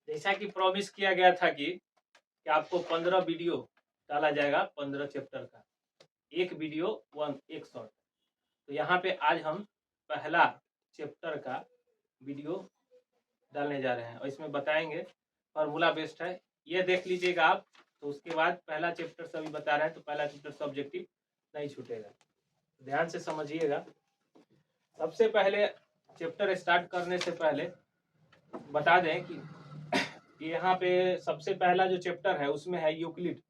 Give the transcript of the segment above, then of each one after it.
जैसा कि प्रॉमिस किया गया था कि आपको 15 वीडियो डाला जाएगा 15 चैप्टर का, एक वीडियो एक शॉर्ट। तो यहाँ पे आज हम पहला चैप्टर का वीडियो डालने जा रहे हैं और इसमें बताएंगे, फॉर्मूला बेस्ड है, ये देख लीजिएगा आप। तो उसके बाद पहला चैप्टर सभी बता रहे हैं, तो पहला चैप्टर सब्जेक्टिव नहीं छूटेगा, ध्यान से समझिएगा। सबसे पहले चैप्टर स्टार्ट करने से पहले बता दें कि यहाँ पे सबसे पहला जो चैप्टर है उसमें है यूक्लिड।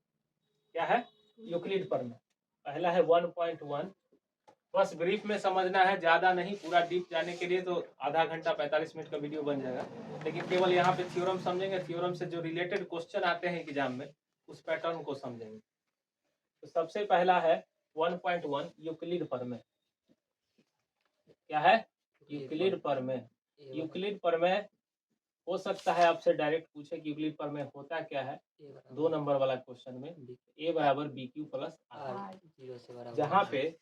क्या है? यूक्लिड पर में पहला है 1.1। बस ब्रीफ में समझना है, ज्यादा नहीं। पूरा डीप जाने के लिए तो आधा घंटा 45 मिनट का वीडियो बन जाएगा, लेकिन केवल यहाँ पे थ्योरम समझेंगे, थ्योरम से जो रिलेटेड क्वेश्चन आते हैं एग्जाम में उस पैटर्न को समझेंगे। तो सबसे पहला है 1.1 यूक्लिड पर में। क्या है? यूक्लिड पर में। यूक्लिड पर में हो सकता है आपसे डायरेक्ट पूछे कि यूक्लिड पर में होता क्या है। 2 नंबर वाला क्वेश्चन में a बराबर बी क्यू प्लस आर, जहाँ पे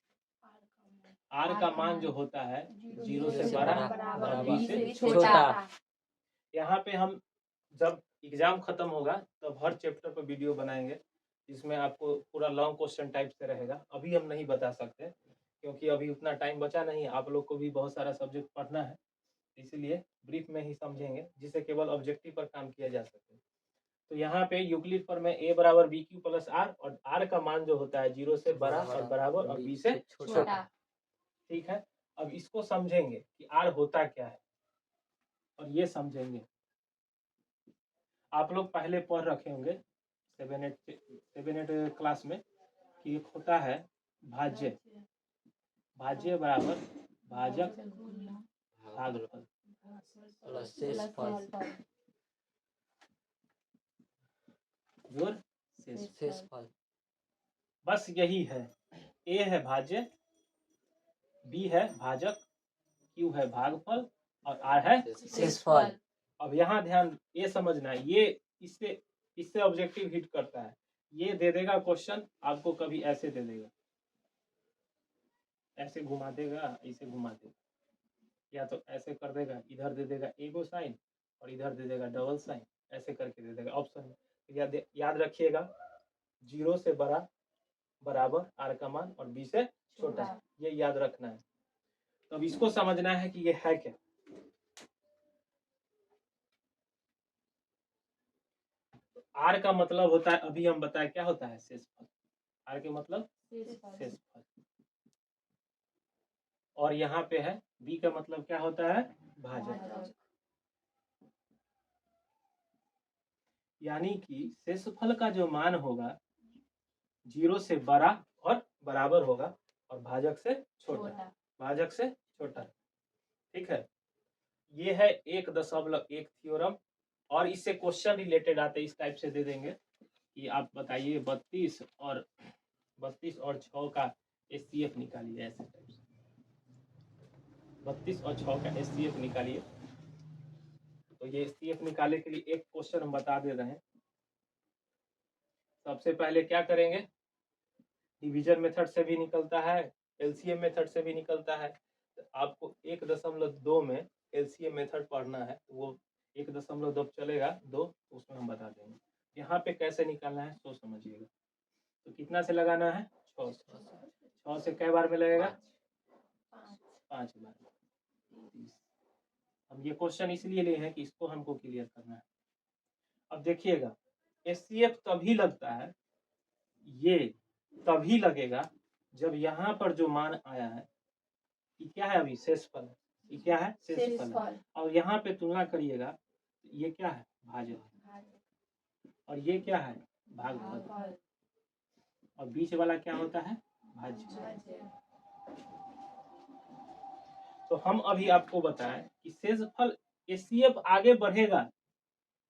आर का मान जो होता है 0 से बड़ा और बी से छोटा। यहाँ पे हम जब एग्जाम खत्म होगा तब हर चैप्टर पर वीडियो बनाएंगे, जिसमें आपको पूरा लॉन्ग क्वेश्चन टाइप से रहेगा। अभी हम नहीं बता सकते क्योंकि अभी उतना टाइम बचा नहीं, आप लोग को भी बहुत सारा सब्जेक्ट पढ़ना है, इसलिए ब्रीफ में ही समझेंगे जिससे केवल ऑब्जेक्टिव पर काम किया जा सके। तो यहाँ पे यूक्लिड पर में a बराबर बी क्यू प्लस आर, और आर का मान जो होता है 0 से बड़ा और बराबर और बी से छोटा। ठीक है, अब इसको समझेंगे कि आर होता क्या है और ये समझेंगे। आप लोग पहले पढ़ रखे होंगे 7-8 क्लास में कि एक होता है भाज्य। भाज्य बराबर भाजक भागफल प्लस शेषफल जोड़ शेषफल। बस यही है। ए है भाज्य, बी है भाजक, क्यू है भागफल और आर है शेषफल। अब यहाँ ध्यान ये समझना है, ये इससे ऑब्जेक्टिव हिट करता है। ये दे देगा क्वेश्चन आपको, कभी ऐसे दे देगा, ऐसे घुमा देगा, ऐसे घुमा देगा, या तो ऐसे कर देगा, इधर दे देगा एगो साइन और इधर दे देगा डबल साइन, ऐसे करके दे देगा ऑप्शन में। याद रखिएगा 0 से बड़ा बराबर आर का मान और बी से छोटा, ये याद रखना है। तो अब इसको समझना है कि ये है क्या। आर का मतलब होता है, अभी हम बताए क्या होता है, शेषफल। आर के मतलब शेषफल। और यहाँ पे है बी का मतलब क्या होता है, भाजक। यानी कि शेषफल का जो मान होगा 0 से बड़ा और बराबर होगा और भाजक से छोटा, भाजक से छोटा। ठीक है, ये है 1.1 थ्योरम। और इससे क्वेश्चन रिलेटेड आते इस टाइप से दे देंगे कि आप बताइए 32 और 6 का एचसीएफ निकालिए, ऐसे टाइप से 32 और 6 का एचसीएफ निकालिए। तो ये एचसीएफ निकालने के लिए एक क्वेश्चन हम बता दे रहे हैं। सबसे पहले क्या करेंगे, डिवीजन मेथड से भी निकलता है, एलसीएम मेथड से भी निकलता है। तो आपको 1.2 में एलसीएम मेथड पढ़ना है, वो 1.2 चलेगा 2, तो उसमें हम बता देंगे। यहाँ पे कैसे निकालना है तो समझिएगा। तो कितना से लगाना है, 6 से। 6 से कै बार में लगेगा, 5 बार। अब ये क्वेश्चन इसलिए लिए हैं कि इसको हमको क्लियर करना है। अब देखिएगा एचसीएफ तभी लगता है, ये तभी लगेगा जब यहाँ पर जो मान आया है ये क्या है, अभी शेषफल है, ये क्या है, शेषफल। और यहाँ पे तुलना करिएगा, ये क्या है, भाजक, और ये क्या है, भागफल, और बीच वाला क्या होता है, भाज्य। तो हम अभी आपको बताएं कि शेषफल एचसीएफ आगे बढ़ेगा,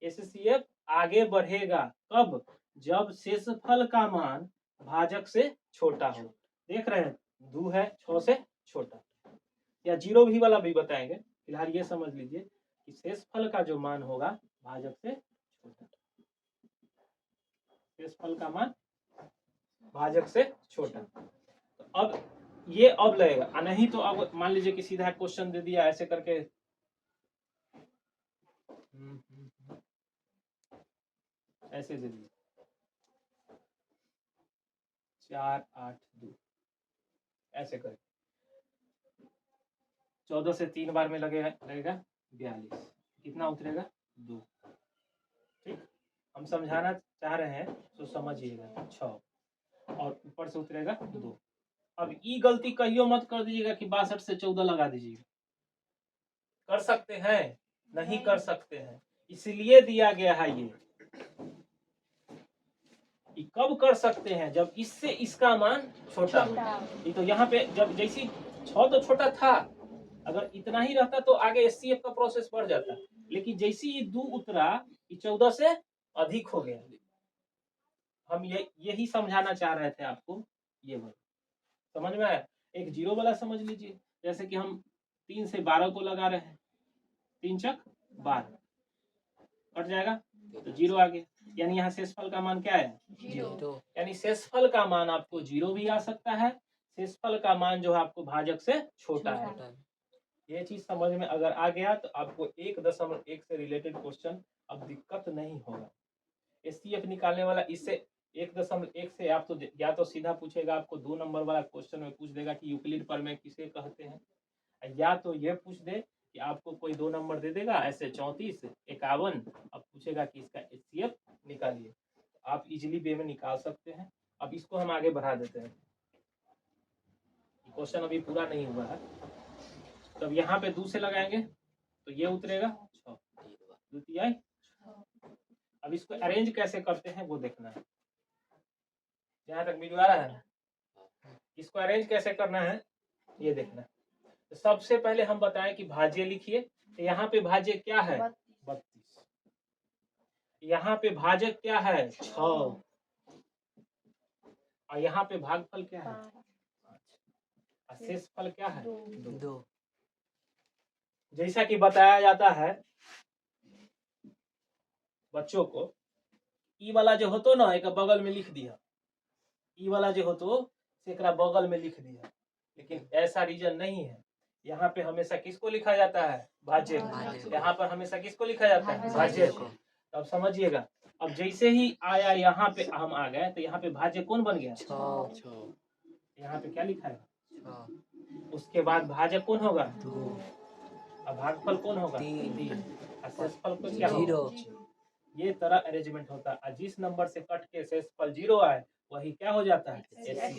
एचसीएफ आगे बढ़ेगा कब, जब शेषफल का मान भाजक से छोटा हो। देख रहे हैं 2 है 6 से छोटा, या 0 भी वाला भी बताएंगे। फिलहाल ये समझ लीजिए कि शेषफल का जो मान होगा भाजक से छोटा, शेषफल का मान भाजक से छोटा। तो अब ये अब लगेगा, नहीं तो अब मान लीजिए कि सीधा क्वेश्चन दे दिया ऐसे करके, ऐसे दे दिए 4 8 2 ऐसे करें। 14 से 3 बार में लगेगा 42। कितना उतरेगा 2। ठीक, हम समझाना चाह रहे हैं तो समझिएगा 6 और ऊपर से उतरेगा 2। अब ये गलती कहियो मत कर दीजिएगा कि 62 से 14 लगा दीजिएगा। कर सकते हैं? नहीं कर सकते हैं, इसलिए दिया गया है ये कि कब कर सकते हैं, जब इससे इसका मान छोटा हो। ये तो यहाँ पे जब जैसी 6 तो छोटा था, अगर इतना ही रहता तो आगे एचसीएफ का प्रोसेस बढ़ जाता, लेकिन जैसे ये 2 उतरा, ये 14 से अधिक हो गया। हम यही समझाना चाह रहे थे आपको। ये समझ में आया? एक जीरो वाला समझ लीजिए, जैसे कि हम 3 से 12 को लगा रहे हैं, 3 चक 12 कट जाएगा तो 0 आ गया, यानी यहाँ शेषफल का मान क्या है 0। यानी शेषफल का मान आपको 0 भी आ सकता है, शेषफल का मान जो है आपको भाजक से छोटा है। ये चीज समझ में अगर आ गया तो आपको 1.1 से रिलेटेड क्वेश्चन अब दिक्कत नहीं होगा। एचसीएफ निकालने वाला इससे 1.1 से आप तो या तो सीधा पूछेगा आपको 2 नंबर वाला क्वेश्चन में पूछ देगा कि यूक्लिड प्रमेय किसे कहते हैं, या तो ये पूछ दे कि आपको कोई 2 नंबर दे देगा ऐसे 34 51, अब पूछेगा कि इसका एचसीएफ निकालिए। आप इजीली वे में निकाल सकते हैं। अब इसको हम आगे बढ़ा देते हैं, क्वेश्चन अभी पूरा नहीं हुआ है। तब यहाँ पे 2 से लगाएंगे तो ये उतरेगा 6 द्वितीय। अब इसको अरेंज कैसे करते हैं वो देखना है। यहाँ तक वीडियो आ रहा है? इसको अरेंज कैसे करना है ये देखना है। तो सबसे पहले हम बताएं कि भाज्य लिखिए, तो यहाँ पे भाज्य क्या है 32, यहाँ पे भाजक क्या है 6, और यहाँ पे भागफल क्या है 5, शेषफल क्या है 2। जैसा कि बताया जाता है बच्चों को, ई वाला जो होतो ना एक बगल में लिख दिया, ई वाला जो होतो एक बगल में लिख दिया, लेकिन ऐसा रीजन नहीं है। यहाँ पे हमेशा किसको लिखा जाता है भाज्य, यहाँ पर हमेशा किसको लिखा जाता है भाज्य को। अब समझिएगा, अब जैसे ही आया यहाँ पे हम आ गए तो यहाँ पे भाज्य कौन बन गया 6, यहाँ पे क्या लिखा है 6, उसके बाद भाजक कौन होगा 2, अब भागफल कौन होगा 3, और शेषफल को क्या 0। ये तरह अरेंजमेंट होता है, जिस नंबर से कट के शेषफल 0 आए वही क्या हो जाता है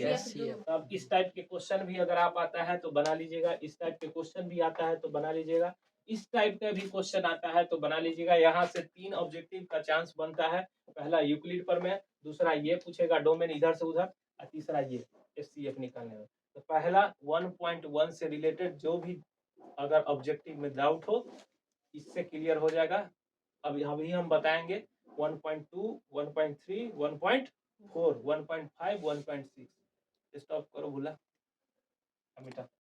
एचसीएफ। अब इस टाइप के क्वेश्चन भी अगर आप आता है तो बना लीजिएगा, इस टाइप के क्वेश्चन भी आता है तो बना लीजिएगा, इस टाइप का भी क्वेश्चन आता है तो बना लीजिएगा। यहाँ से 3 ऑब्जेक्टिव का चांस बनता है, पहला यूक्लिड प्रमेय, दूसरा ये पूछेगा डोमेन इधर से उधर, और तीसरा ये एचसीएफ निकालने में। तो पहला 1.1 से रिलेटेड जो भी अगर ऑब्जेक्टिव में डाउट हो इससे क्लियर हो जाएगा। अभी हम बताएंगे 1.2, 1.3, 1.4, 1.5, 1.6। स्टॉप करो, भूला।